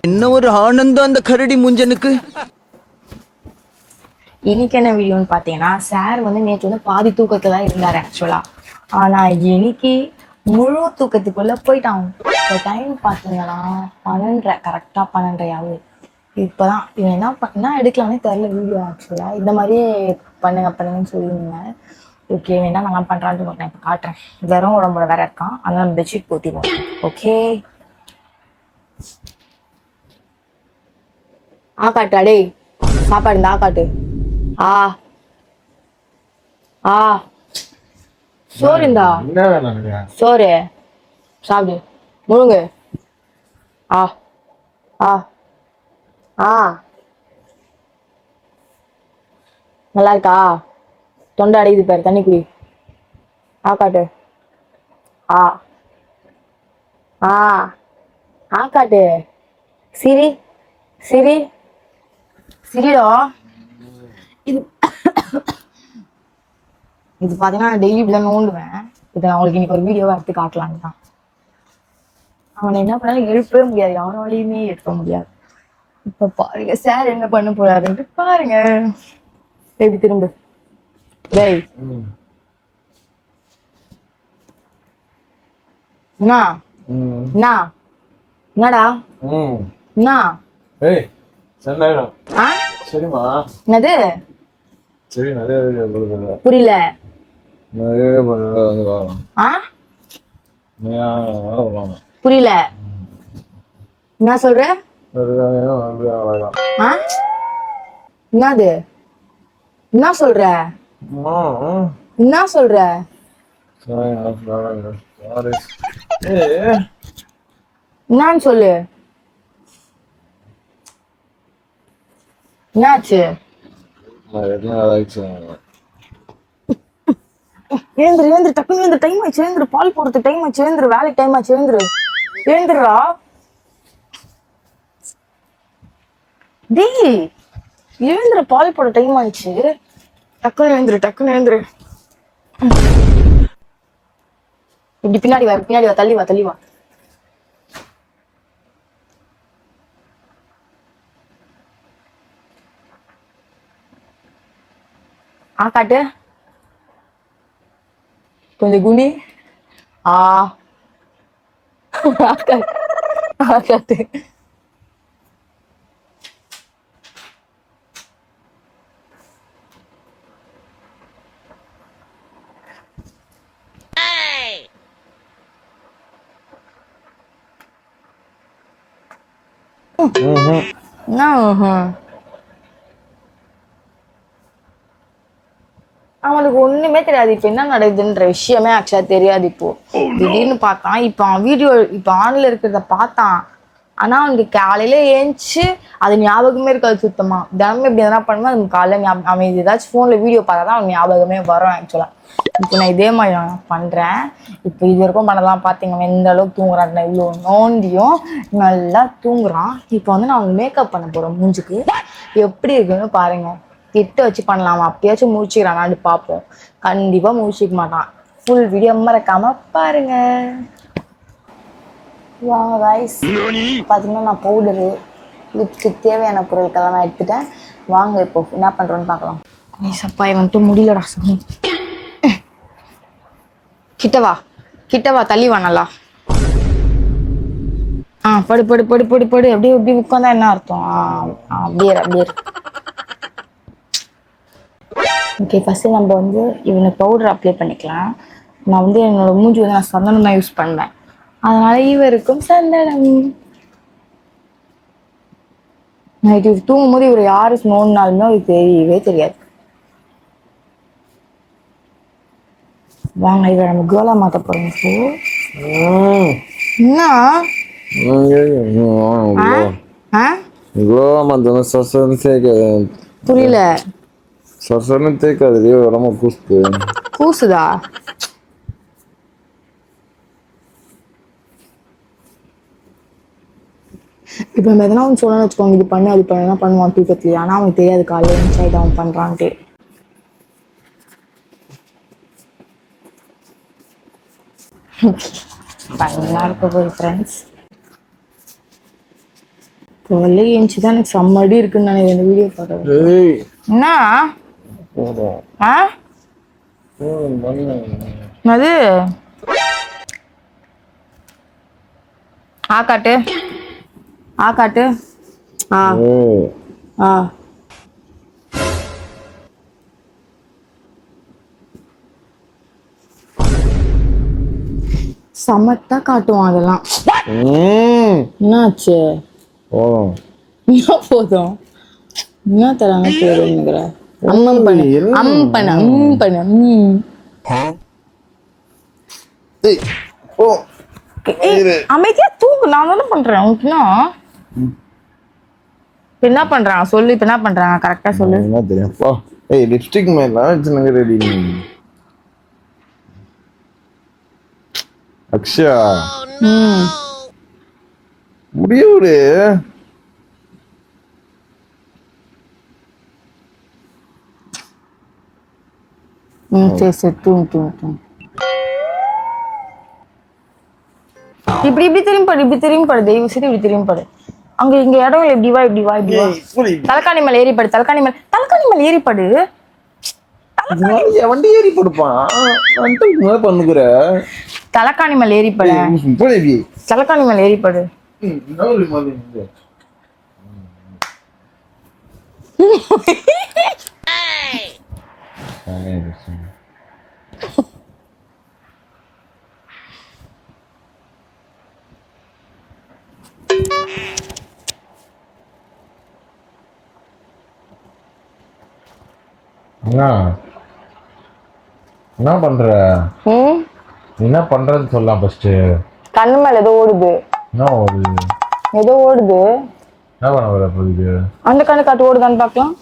என்ன ஒரு ஆனந்தம் அந்த கரடி முஞ்சனுக்கு. இன்னைக்கு என்ன வீடியோன்னு பார்த்தீங்கன்னா, சார் வந்து நேற்று வந்து பாதி தூக்கத்துல தான் இருந்தார் ஆக்சுவலாக. ஆனால் இன்னைக்கு முழு தூக்கத்துக்குள்ளே போயிட்டான். இப்போ டைம் பார்த்தீங்கன்னா 12:30, கரெக்டாக 12:30 ஆகுது. இப்போ தான் இவன் என்ன எடுக்கலாம்னே தெரில வீடியோ ஆக்சுவலாக. இந்த மாதிரியே பண்ணுங்கன்னு சொல்லியிருந்தேன். ஓகே, வேணா நல்லா பண்ணுறான்னு நான் இப்போ காட்டுறேன். வெறும் உடம்போட வேற இருக்கான், அதனால பெட்ஷீட் போத்திடுவோம். ஓகே, காட்டு அடே, சாப்பாடு இந்த காட்டு. ஆ ஆ சோறு இந்தா, சோறு சாப்பிடு, முழுங்கு. ஆ ஆ ஆ நல்லா இருக்கா? தொண்டை அடையுது பாரு, தண்ணி குடி. காட்டு. ஆ ஆ காட்டு. சிரி சிரி சிரிடா. இது இது பார்த்தீங்கன்னா நான் டெய்லி இப்படிதான் நோண்டுவேன். இதை நான் உங்களுக்கு இன்னைக்கு ஒரு வீடியோவை எடுத்து காட்டலான்னு தான். அவனை என்ன பண்ணாலும் எழுப்பவே முடியாது, யாராலையுமே எழுப்ப முடியாது. இப்ப பாருங்க சார் என்ன பண்ண போறாருன்ட்டு பாருங்க. எப்படி திரும்ப டேய் என்ன என்ன என்னடா என்ன என்னது புரியல. புரியல என்ன சொல்ற? என்னது என்ன சொல்ற? என்ன சொல்ற? என்னன்னு சொல்லு. என்னாச்சு? எழுந்துரு டக்குன்னு எழுந்துரு, டைம் ஆச்சு, எழுந்துரு, பால் போடுறதுக்கு டைம் ஆச்சு, எழுந்துரு, வேலைக்கு டைம் ஆச்சு, எழுந்துரு, எழுந்துருடா. டேய் எழுந்துரு, பால் போட டைம் ஆயிடுச்சு, டக்குன்னு எழுந்துரு. இப்படி பின்னாடி வா, தள்ளி வா. காட்டு கொஞ்சம் குனி. காட்டு. அவனுக்கு ஒண்ணுமே தெரியாது இப்ப என்ன நடக்குதுன்ற விஷயமே ஆக்சுவலா தெரியாது. இப்போ திடீர்னு பார்த்தான், இப்ப அவன் வீடியோ இப்ப ஆன்ல இருக்கிறத பார்த்தான். ஆனா அவனுக்கு காலையில ஏஞ்சி அது ஞாபகமே இருக்காது சுத்தமா. தினமும் இப்படி எதனா பண்ணுவேன், அது காலையில அவன் ஏதாச்சும் போன்ல வீடியோ பார்த்தாதான் அவன் ஞாபகமே வரும் ஆக்சுவலா. இப்போ நான் இதே மாதிரி நான் பண்றேன். இப்போ இது வரைக்கும் பண்ணலாம் பாத்தீங்க, எந்த அளவுக்கு தூங்குறான், இவ்வளோ நோண்டியும் நல்லா தூங்குறான். இப்போ வந்து நான் அவனுக்கு மேக்கப் பண்ண போறேன் மூஞ்சுக்கு. எப்படி இருக்குன்னு பாருங்க. கிட்ட வச்சு பண்ணலாமா, அப்பயாச்சும் முடிச்சுக்கிறானான்னு பார்ப்போம். கண்டிப்பா முடிச்சிக்க மாட்டான். ஃபுல் வீடியோ மறக்காம பாருங்க. வாங்க கைஸ், பார்த்தீங்கன்னா நான் பவுடரு லிப்ஸ்டிக் தேவையான பொருட்கள்லாம் நான் எடுத்துட்டேன். வாங்க இப்போ என்ன பண்ணுறோன்னு பார்க்கலாம். சப்பா வந்துட்டு முடியலடா சாமி. கிட்டவா தள்ளி வா நல்லா. படு அப்படியே இப்படி உட்காந்தா என்ன அர்த்தம்? அப்படியே. ஓகே, ஃபஸ்ட்டு நம்ம வந்து இவனுக்கு பவுடர் அப்ளை பண்ணிக்கலாம். நான் வந்து என்னோட மூஞ்சி வந்து நான் சந்தனம் தான் யூஸ் பண்ணேன், அதனால இவருக்கும் சந்தனம். நைட்டு தூங்கும் போது இவர் யாரு நோண்டினாலுமே அவருக்கு தெரியவே தெரியாது. வாங்க இவரை நம்ம கோலா மாத்த போறோம். புரியல. கூசுதா? இப்ப நம்ம எதனா ஒன்று சொல்லணும்னு வச்சுக்கோங்க, இது பண்ணு அது பண்ணா பண்ணுவான் தூக்கத்துலயே. ஆனா அவனுக்கு தெரியாது காலையில இன்சைட் அவன் பண்றான்ட்டு. நல்லா இருக்க போய் ஃப்ரெண்ட்ஸ். காலைல ஏஞ்சிதான் எனக்கு செம்மடி இருக்குன்னு நினைக்கிறேன் இந்த வீடியோ பார்க்கறது. ஏய் என்ன போதும் ஆ அது காட்டு காட்டு ஆ ஆ சமத்தா காட்டுவான் அதெல்லாம். என்னாச்சு போதும் என்ன போதும் என்ன தராங்க பேருங்கிற அம்மம் பண்ணு பண்ணு பண்ணு போ அமைதியா தூக்கு. நான் தானே பண்றேன் உனக்கு என்ன பண்றாங்க சொல்லு. இப்ப என்ன பண்றாங்க கரெக்டா சொல்லு. என்ன தெரியும் போ. ஏய் லிப்ஸ்டிக் மேல வச்சுனங்க ரெடி அக்ஷயா முடியுது. சரி சரி தூங்கு. இப்படி இப்படி திரும்பி படு தெய்வ சரி இப்படி திரும்பி படு. அங்க இங்க இடம் இல்ல. இப்படி வா தலைக்காணி மேல ஏறி படு. தலைக்காணி மேல ஏறி படு. வண்டி ஏறி படுப்பான் பண்ணுகிற தலைக்காணி மேல ஏறி படு. தலைக்காணி மேல ஏறி படு. என்ன பண்ற? என்ன பண்றன்னு சொல்லலாம் ஃபர்ஸ்ட். கண்ணு மேல ஏதோ ஓடுது. என்ன ஓடுது? ஏதோ ஓடுது. என்ன பண்ண வர போகுது? அந்த கண்ணு காட்டு ஓடுதான்னு பார்க்கலாம்.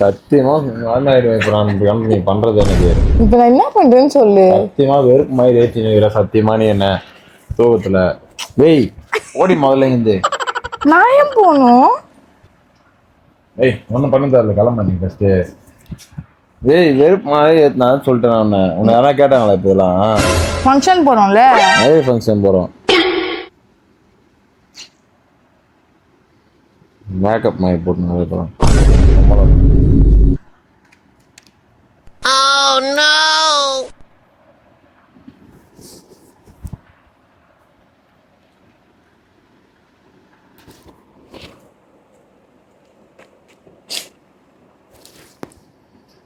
சத்தியமா நீ பண்றது எனக்கு இப்ப நான் என்ன பண்றேன்னு சொல்லு. சத்தியமா வெறுப்பு மாதிரி ஏற்றி சத்தியமா நீ என்ன தூக்கத்துல வெய் ஓடி முதல்ல இருந்து நான் ஏன் போகணும்? ஏய் ஒன்னும் பண்ண தரல கிளம்ப நீ ஃபர்ஸ்ட். ஏய் வெறுப்பு மாதிரி ஏற்றினான்னு சொல்லிட்டேன் நான். உன்னை யாரா கேட்டாங்களா இப்போ இதெல்லாம்? ஃபங்க்ஷன் போறோம்ல. நிறைய ஃபங்க்ஷன் போறோம். மேக்கப் மாதிரி போட்டு நிறைய போறோம்.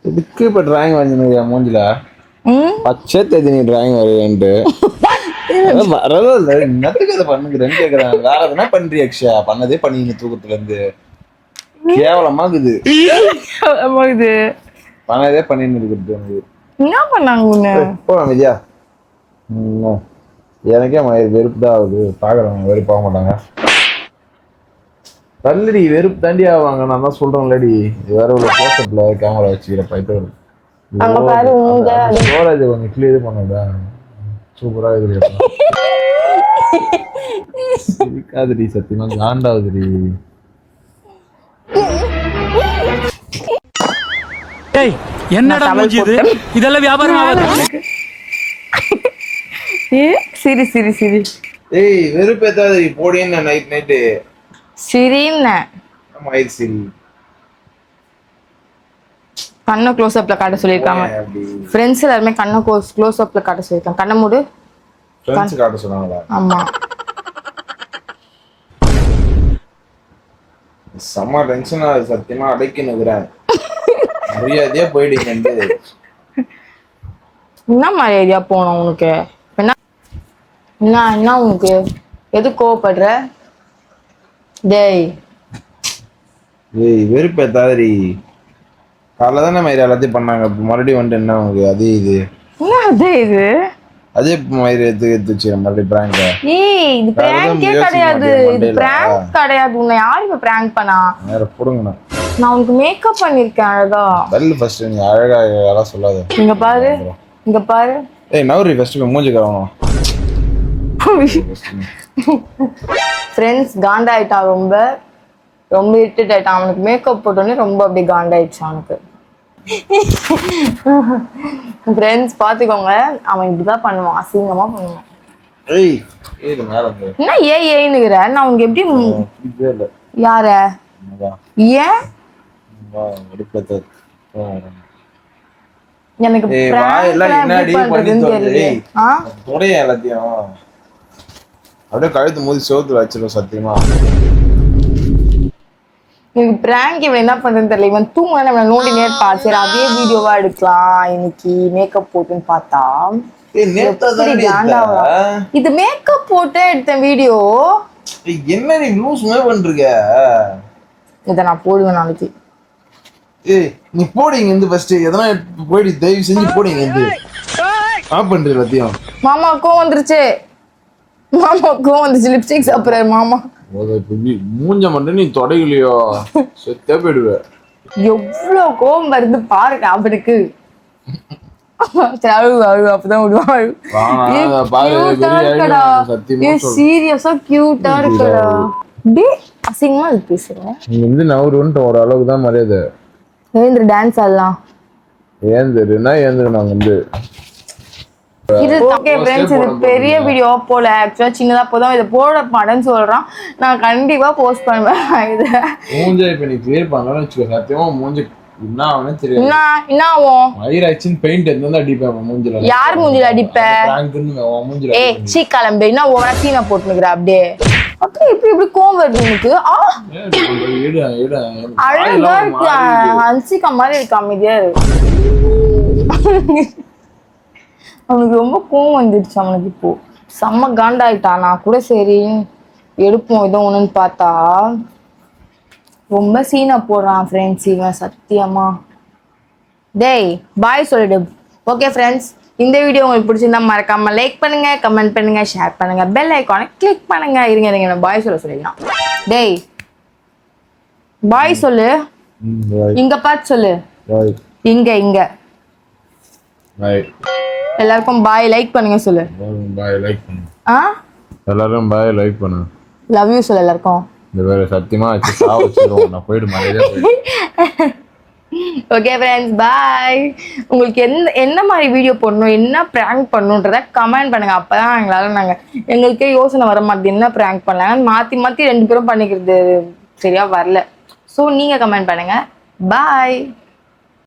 இதுக்கு இப்ப டிராயிங் வரைஞ்சிருக்கியா மூஞ்சில? பச்சை தேதி நீ டிராயிங் வரையன்ட்டு வரவே இல்லை. என்னத்துக்கு அதை பண்ணுகிறேன்னு கேக்குறாங்க. வேற எதுனா பண்றீ அக்ஷயா? பண்ணதே பண்ணிங்க தூக்கத்துல இருந்து. கேவலமாகுது. பண்ணதே பண்ணின்னு இருக்குது எனக்கு. என்ன பண்ணாங்க போலாம் விஜயா. எனக்கே வெறுப்பு தான் ஆகுது. பாக்குறவங்க வெறுப்பாக மாட்டாங்க. தள்ளுடி வெறுப்பு தாண்டி ஆவாங்க. நான் தான் சொல்றேன்லடி. வேற ஒரு போஸ்ட்ல கேமரா வச்சுக்கிற பைப்பு ஸ்டோரேஜ் கொஞ்சம் கிளியர் பண்ணதா சூப்பரா இருக்காதுடி. சத்தியமா காண்டாவதுடி. என்னடா மூஞ்சி இது? இதெல்லாம் வியாபாரம் ஆகாது. சிரி சிரி சிரி. ஏய் வெறுப்பு ஏதாவது போடின்னு நைட்டு சிரின்னு சரி. கண்ணை க்ளோஸ் அப்ல காட்ட சொல்லிருக்காங்க. ஃப்ரெண்ட்ஸ் எல்லாருமே கண்ணை க்ளோஸ் அப்ல காட்ட சொல்லிருக்காங்க. கண்ணை மூடு. ஃப்ரெண்ட்ஸ் காட்ட சொன்னாங்களா? ஆமா. செம்ம டென்ஷனா சத்தியமா அடைக்கி நிக்கிறேன். மரியாதையா போயிடுங்க. என்ன மரியாதையா போனோம் உனக்கு? என்ன உனக்கு எது கோவப்படுற? டேய் வெறுப்பு ஏத்தாதடி. காலைல தானே மயிறு எல்லாத்தையும் பண்ணாங்க. மறுபடியும் வந்துட்டு என்ன உனக்கு? அதே இது அதே மயிறு எடுத்து மறுபடியும் பிராங்க். ஏய் இது பிராங்கே கிடையாது. இது பிராங்க் கிடையாது. உன்னை யார் இப்ப பிராங்க் பண்ணா? வேற புடுங்கண்ணா. நான் உனக்கு மேக்கப் பண்ணிருக்கேன் அழகா. தள்ளு ஃபர்ஸ்ட். நீ அழகா யாரா சொல்லாத. இங்க பாரு. ஏய் நவரி ஃபர்ஸ்ட் மூஞ்சி கவனம். ஃப்ரெண்ட்ஸ் காண்டாயிட்டா. ரொம்ப இரிட்டேட் ஆயிட்டான். அவனுக்கு மேக்கப் போட்டோன்னே ரொம்ப அப்படியே காண்டாயிடுச்சு அவனுக்கு. ஃப்ரெண்ட்ஸ் பார்த்துக்கோங்க. அவன் இப்படிதான் பண்ணுவான். அசிங்கமா பண்ணுவான். ஏய் ஏய் மேல வந்து என்ன ஏன்னுகிற நான் உங்க எப்படி இதே இல்ல யார வா ஏன் வா எடுப்பத எனக்கு ஏய் prank வாயெல்லாம் எல்லாம் என்னடி எப்படி பண்ணி பண்றதுன்னு தோணுது தெரியல. ஏய் ஆ? தொடைய எல்லாத்தையும் அப்படியே கழுத்து மோதி சோத்துல வச்சிரும் சத்தியமா எனக்கு பிராங்க் இவன் என்ன பண்றதுன்னு தெரியல. இவன் தூங்க நம்ம நோண்டினே இருப்பா. சரி அதே வீடியோவா எடுக்கலாம் இன்னைக்கு மேக்கப் போட்டுன்னு பார்த்தா ஏய் நேத்தா எப்படி தான் காண்டாவா? இது மேக்கப் போட்டு எடுத்த வீடியோ. ஏய் என்ன நீ லூஸ் மாதிரி பண்றீங்க இதை நான் போடுவேன் நாளைக்கு. ஏய் நீ போடிங்க இந்த ஃபர்ஸ்ட் எதனா போடி தயவு செஞ்சு போடிங்க இந்த ஆஃப் பண்றீங்க எல்லாத்தையும் மாமாக்கும் வந்துருச்சு. மாமாக்கும் வந்துச்சு. லிப்ஸ்டிக் சாப்பிடுறாரு மாமா. மூஞ்ச மட்டும் நீ தொடங்கலையோ செத்தே போயிடுவ எவ்வளவு கோவம் வருது பாருங்க அவருக்கு. அப்பதான் விடுவான். சீரியஸா கியூட்டா இருக்கடா. அசிங்கமா இது பேசுறேன். நீ வந்து நவருன்ட்டு ஒரு அளவுக்கு தான் மரியாதை. ஏந்திர டான்ஸ் ஆடலாம். ஏந்திருனா ஏந்திரு நாங்க வந்து இது பெரிய வீடியோ போல ஆக்சுவலா சின்னதா போதும் இதை போட மாட்டேன்னு சொல்றான். நான் கண்டிப்பா போஸ்ட் பண்ணுவேன். இத மூஞ்ச இப்ப நீ கிளியர் பண்ணலாம்னு வச்சுக்கோ சத்தியமா மூஞ்ச என்ன ஆகும்னு தெரியாது. என்ன ஆகும்? மயிராச்சின் பெயிண்ட் எடுத்து அடிப்பேன் மூஞ்சில. யார் மூஞ்சில அடிப்ப? மூஞ்சில ஏய் சீ கிளம்பு. என்ன ஓவரா சீனா போட்டுனுக்குற அப்படியே. அப்படியே இப்படி கோவம் வருது உனக்கு? அழகா இருக்கு. ஹன்சிகா மாதிரி இருக்கு. அமைதியா அவனுக்கு ரொம்ப கோவம் வந்துருச்சு. அவனுக்கு இப்போ செம்ம காண்டாயிட்டான். நான் கூட சரி எடுப்போம் ஏதோ ஒண்ணுன்னு பார்த்தா ரொம்ப சீனா போடுறான் ஃப்ரெண்ட்ஸ் இவன் சத்தியமா. டேய் பாய் சொல்லிடு. ஓகே ஃப்ரெண்ட்ஸ், இந்த வீடியோ உங்களுக்கு பிடிச்சிருந்தா மறக்காம லைக் பண்ணுங்க, கமெண்ட் பண்ணுங்க, ஷேர் பண்ணுங்க, பெல் ஐக்கானை கிளிக் பண்ணுங்க. இருங்க நான் பாய் சொல்லிடலாம். டேய் பாய் சொல்லு. இங்க பார்த்து சொல்லு. இங்க எல்லாருக்கும் பாய் லைக் பண்ணுங்க சொல்லு. பாய் லைக் பண்ணுங்க. எல்லாரும் பாய் லைக் பண்ணுங்க. லவ் யூ சொல்லு எல்லாருக்கும். இந்த வேற சத்தியமா வச்சு சாவச்சிடுவோம். நான் போயிடு மரியாதையா போயிடு. Okay friends bye. உங்களுக்கு என்ன மாதிரி வீடியோ போடணும், என்ன ப்ராங்க் பண்ணணுன்றத கமெண்ட் பண்ணுங்க. அப்பதான் எங்களுக்கே யோசனை வர மாட்டேது என்ன ப்ராங்க் பண்ணலாம். மாத்தி ரெண்டு பேரும் பண்ணிக்கிறது சரியா வரல. ஸோ நீங்க கமெண்ட் பண்ணுங்க. பாய்.